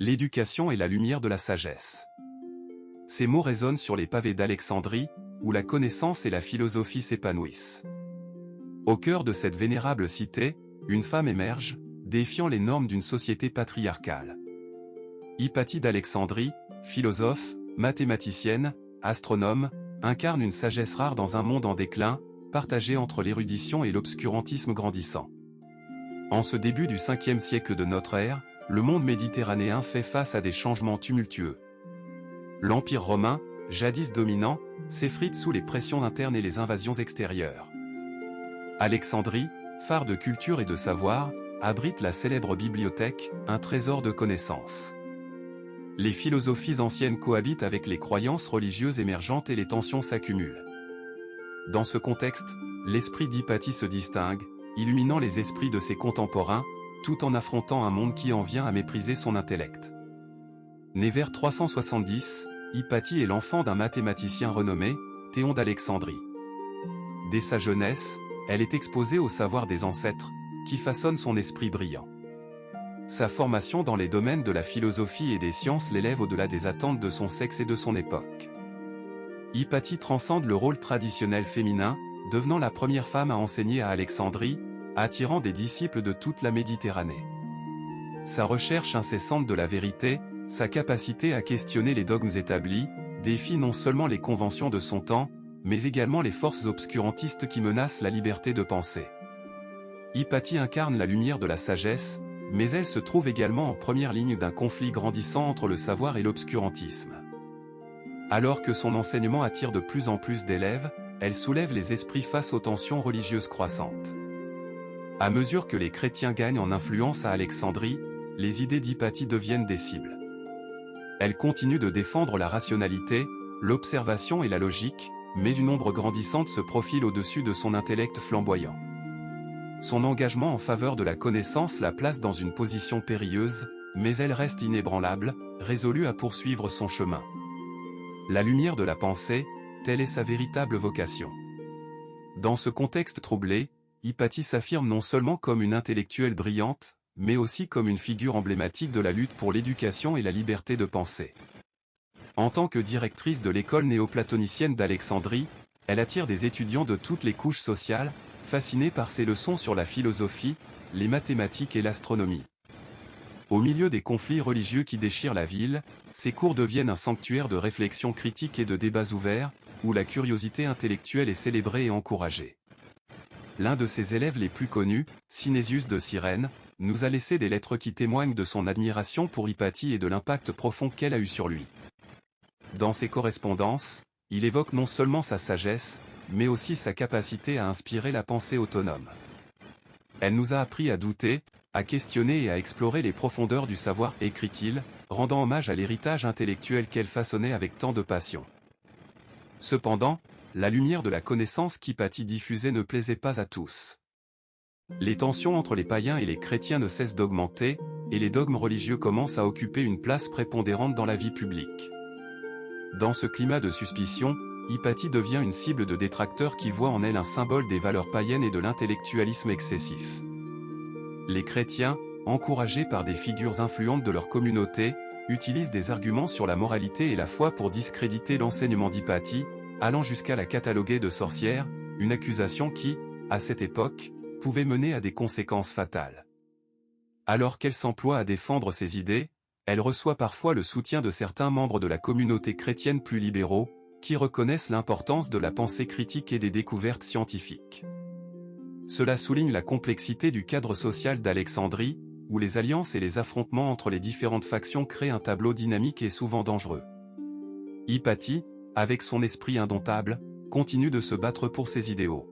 L'éducation est la lumière de la sagesse. Ces mots résonnent sur les pavés d'Alexandrie, où la connaissance et la philosophie s'épanouissent. Au cœur de cette vénérable cité, une femme émerge, défiant les normes d'une société patriarcale. Hypatie d'Alexandrie, philosophe, mathématicienne, astronome, incarne une sagesse rare dans un monde en déclin, partagé entre l'érudition et l'obscurantisme grandissant. En ce début du 5e siècle de notre ère, le monde méditerranéen fait face à des changements tumultueux. L'Empire romain, jadis dominant, s'effrite sous les pressions internes et les invasions extérieures. Alexandrie, phare de culture et de savoir, abrite la célèbre bibliothèque, un trésor de connaissances. Les philosophies anciennes cohabitent avec les croyances religieuses émergentes et les tensions s'accumulent. Dans ce contexte, l'esprit d'Hypatie se distingue, illuminant les esprits de ses contemporains, tout en affrontant un monde qui en vient à mépriser son intellect. Né vers 370, Hypatie est l'enfant d'un mathématicien renommé, Théon d'Alexandrie. Dès sa jeunesse, elle est exposée au savoir des ancêtres, qui façonnent son esprit brillant. Sa formation dans les domaines de la philosophie et des sciences l'élève au-delà des attentes de son sexe et de son époque. Hypatie transcende le rôle traditionnel féminin, devenant la première femme à enseigner à Alexandrie, attirant des disciples de toute la Méditerranée. Sa recherche incessante de la vérité, sa capacité à questionner les dogmes établis, défie non seulement les conventions de son temps, mais également les forces obscurantistes qui menacent la liberté de penser. Hypatie incarne la lumière de la sagesse, mais elle se trouve également en première ligne d'un conflit grandissant entre le savoir et l'obscurantisme. Alors que son enseignement attire de plus en plus d'élèves, elle soulève les esprits face aux tensions religieuses croissantes. À mesure que les chrétiens gagnent en influence à Alexandrie, les idées d'Hypatie deviennent des cibles. Elle continue de défendre la rationalité, l'observation et la logique, mais une ombre grandissante se profile au-dessus de son intellect flamboyant. Son engagement en faveur de la connaissance la place dans une position périlleuse, mais elle reste inébranlable, résolue à poursuivre son chemin. La lumière de la pensée, telle est sa véritable vocation. Dans ce contexte troublé, Hypatie s'affirme non seulement comme une intellectuelle brillante, mais aussi comme une figure emblématique de la lutte pour l'éducation et la liberté de penser. En tant que directrice de l'école néoplatonicienne d'Alexandrie, elle attire des étudiants de toutes les couches sociales, fascinés par ses leçons sur la philosophie, les mathématiques et l'astronomie. Au milieu des conflits religieux qui déchirent la ville, ses cours deviennent un sanctuaire de réflexion critique et de débats ouverts, où la curiosité intellectuelle est célébrée et encouragée. L'un de ses élèves les plus connus, Cynésius de Cyrène, nous a laissé des lettres qui témoignent de son admiration pour Hypatie et de l'impact profond qu'elle a eu sur lui. Dans ses correspondances, il évoque non seulement sa sagesse, mais aussi sa capacité à inspirer la pensée autonome. Elle nous a appris à douter, à questionner et à explorer les profondeurs du savoir, écrit-il, rendant hommage à l'héritage intellectuel qu'elle façonnait avec tant de passion. Cependant, la lumière de la connaissance qu'Hypatie diffusait ne plaisait pas à tous. Les tensions entre les païens et les chrétiens ne cessent d'augmenter, et les dogmes religieux commencent à occuper une place prépondérante dans la vie publique. Dans ce climat de suspicion, Hypatie devient une cible de détracteurs qui voient en elle un symbole des valeurs païennes et de l'intellectualisme excessif. Les chrétiens, encouragés par des figures influentes de leur communauté, utilisent des arguments sur la moralité et la foi pour discréditer l'enseignement d'Hypatie, allant jusqu'à la cataloguer de sorcière, une accusation qui, à cette époque, pouvait mener à des conséquences fatales. Alors qu'elle s'emploie à défendre ses idées, elle reçoit parfois le soutien de certains membres de la communauté chrétienne plus libéraux, qui reconnaissent l'importance de la pensée critique et des découvertes scientifiques. Cela souligne la complexité du cadre social d'Alexandrie, où les alliances et les affrontements entre les différentes factions créent un tableau dynamique et souvent dangereux. Hypatie, avec son esprit indomptable, continue de se battre pour ses idéaux.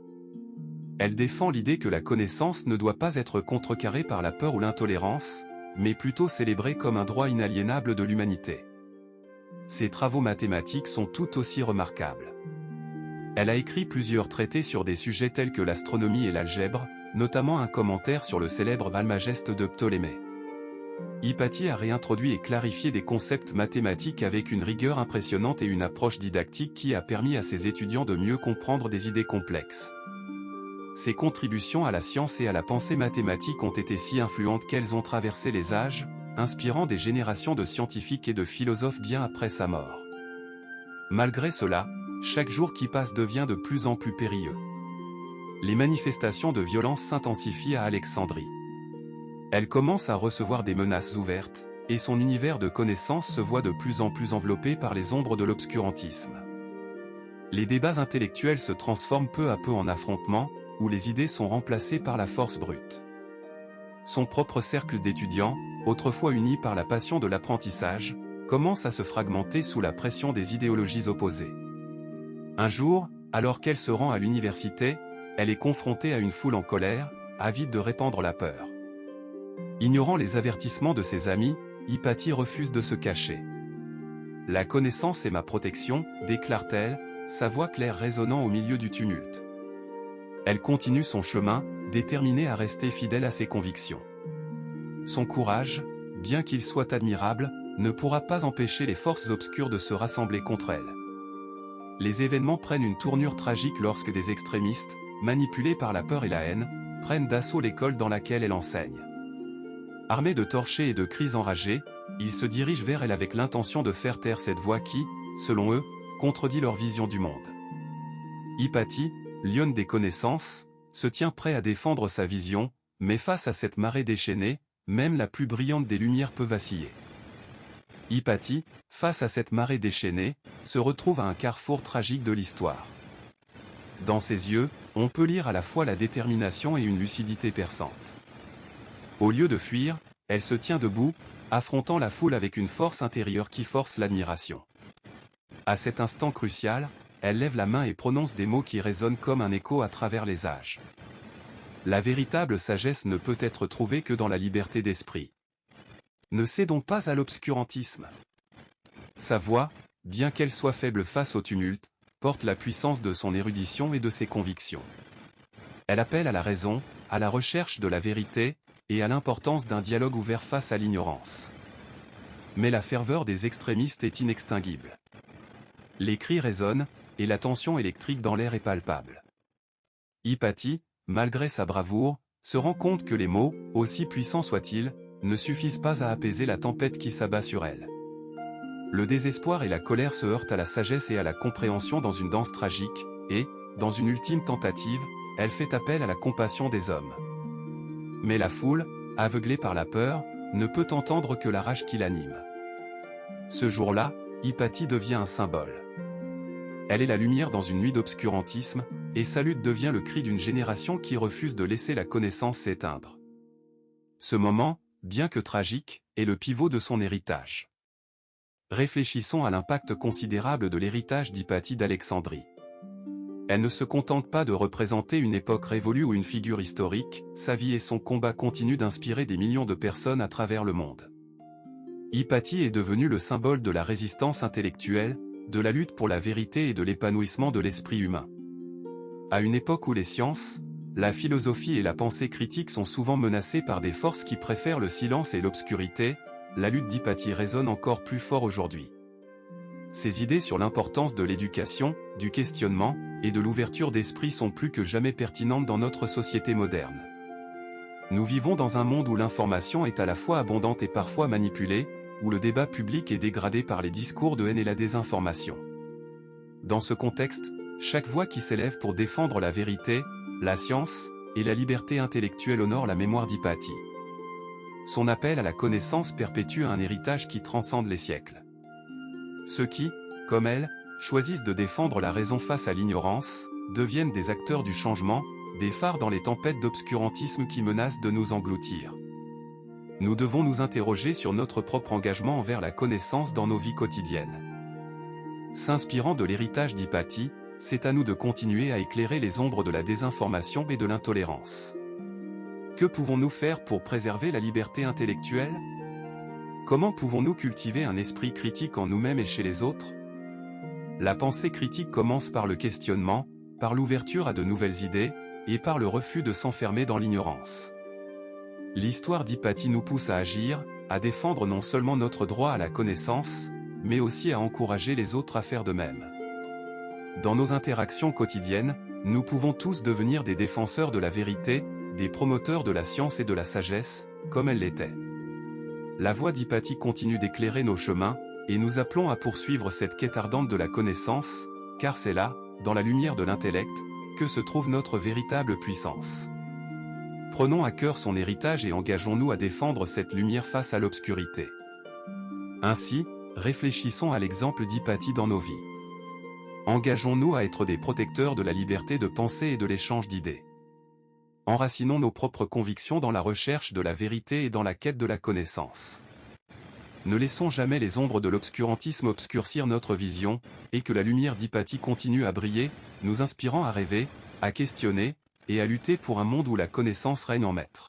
Elle défend l'idée que la connaissance ne doit pas être contrecarrée par la peur ou l'intolérance, mais plutôt célébrée comme un droit inaliénable de l'humanité. Ses travaux mathématiques sont tout aussi remarquables. Elle a écrit plusieurs traités sur des sujets tels que l'astronomie et l'algèbre, notamment un commentaire sur le célèbre Almageste de Ptolémée. Hypatie a réintroduit et clarifié des concepts mathématiques avec une rigueur impressionnante et une approche didactique qui a permis à ses étudiants de mieux comprendre des idées complexes. Ses contributions à la science et à la pensée mathématique ont été si influentes qu'elles ont traversé les âges, inspirant des générations de scientifiques et de philosophes bien après sa mort. Malgré cela, chaque jour qui passe devient de plus en plus périlleux. Les manifestations de violence s'intensifient à Alexandrie. Elle commence à recevoir des menaces ouvertes, et son univers de connaissances se voit de plus en plus enveloppé par les ombres de l'obscurantisme. Les débats intellectuels se transforment peu à peu en affrontements, où les idées sont remplacées par la force brute. Son propre cercle d'étudiants, autrefois unis par la passion de l'apprentissage, commence à se fragmenter sous la pression des idéologies opposées. Un jour, alors qu'elle se rend à l'université, elle est confrontée à une foule en colère, avide de répandre la peur. Ignorant les avertissements de ses amis, Hypatie refuse de se cacher. « La connaissance est ma protection », déclare-t-elle, sa voix claire résonnant au milieu du tumulte. Elle continue son chemin, déterminée à rester fidèle à ses convictions. Son courage, bien qu'il soit admirable, ne pourra pas empêcher les forces obscures de se rassembler contre elle. Les événements prennent une tournure tragique lorsque des extrémistes, manipulés par la peur et la haine, prennent d'assaut l'école dans laquelle elle enseigne. Armés de torchers et de cris enragés, ils se dirigent vers elle avec l'intention de faire taire cette voix qui, selon eux, contredit leur vision du monde. Hypatie, lionne des connaissances, se tient prêt à défendre sa vision, mais face à cette marée déchaînée, même la plus brillante des lumières peut vaciller. Hypatie, face à cette marée déchaînée, se retrouve à un carrefour tragique de l'histoire. Dans ses yeux, on peut lire à la fois la détermination et une lucidité perçante. Au lieu de fuir, elle se tient debout, affrontant la foule avec une force intérieure qui force l'admiration. À cet instant crucial, elle lève la main et prononce des mots qui résonnent comme un écho à travers les âges. La véritable sagesse ne peut être trouvée que dans la liberté d'esprit. Ne cédons pas à l'obscurantisme. Sa voix, bien qu'elle soit faible face au tumulte, porte la puissance de son érudition et de ses convictions. Elle appelle à la raison, à la recherche de la vérité, et à l'importance d'un dialogue ouvert face à l'ignorance. Mais la ferveur des extrémistes est inextinguible. Les cris résonnent, et la tension électrique dans l'air est palpable. Hypatie, malgré sa bravoure, se rend compte que les mots, aussi puissants soient-ils, ne suffisent pas à apaiser la tempête qui s'abat sur elle. Le désespoir et la colère se heurtent à la sagesse et à la compréhension dans une danse tragique, et, dans une ultime tentative, elle fait appel à la compassion des hommes. Mais la foule, aveuglée par la peur, ne peut entendre que la rage qui l'anime. Ce jour-là, Hypatie devient un symbole. Elle est la lumière dans une nuit d'obscurantisme, et sa lutte devient le cri d'une génération qui refuse de laisser la connaissance s'éteindre. Ce moment, bien que tragique, est le pivot de son héritage. Réfléchissons à l'impact considérable de l'héritage d'Hypatie d'Alexandrie. Elle ne se contente pas de représenter une époque révolue ou une figure historique, sa vie et son combat continuent d'inspirer des millions de personnes à travers le monde. Hypatie est devenue le symbole de la résistance intellectuelle, de la lutte pour la vérité et de l'épanouissement de l'esprit humain. À une époque où les sciences, la philosophie et la pensée critique sont souvent menacées par des forces qui préfèrent le silence et l'obscurité, la lutte d'Hypatie résonne encore plus fort aujourd'hui. Ses idées sur l'importance de l'éducation, du questionnement, et de l'ouverture d'esprit sont plus que jamais pertinentes dans notre société moderne. Nous vivons dans un monde où l'information est à la fois abondante et parfois manipulée, où le débat public est dégradé par les discours de haine et la désinformation. Dans ce contexte, chaque voix qui s'élève pour défendre la vérité, la science, et la liberté intellectuelle honore la mémoire d'Hypatie. Son appel à la connaissance perpétue un héritage qui transcende les siècles. Ceux qui, comme elle, choisissent de défendre la raison face à l'ignorance, deviennent des acteurs du changement, des phares dans les tempêtes d'obscurantisme qui menacent de nous engloutir. Nous devons nous interroger sur notre propre engagement envers la connaissance dans nos vies quotidiennes. S'inspirant de l'héritage d'Hypatie, c'est à nous de continuer à éclairer les ombres de la désinformation et de l'intolérance. Que pouvons-nous faire pour préserver la liberté intellectuelle? Comment pouvons-nous cultiver un esprit critique en nous-mêmes et chez les autres? La pensée critique commence par le questionnement, par l'ouverture à de nouvelles idées, et par le refus de s'enfermer dans l'ignorance. L'histoire d'Hypatie nous pousse à agir, à défendre non seulement notre droit à la connaissance, mais aussi à encourager les autres à faire de même. Dans nos interactions quotidiennes, nous pouvons tous devenir des défenseurs de la vérité, des promoteurs de la science et de la sagesse, comme elle l'était. La voix d'Hypatie continue d'éclairer nos chemins, et nous appelons à poursuivre cette quête ardente de la connaissance, car c'est là, dans la lumière de l'intellect, que se trouve notre véritable puissance. Prenons à cœur son héritage et engageons-nous à défendre cette lumière face à l'obscurité. Ainsi, réfléchissons à l'exemple d'Hypatie dans nos vies. Engageons-nous à être des protecteurs de la liberté de penser et de l'échange d'idées. Enracinons nos propres convictions dans la recherche de la vérité et dans la quête de la connaissance. Ne laissons jamais les ombres de l'obscurantisme obscurcir notre vision, et que la lumière d'Hypatie continue à briller, nous inspirant à rêver, à questionner, et à lutter pour un monde où la connaissance règne en maître.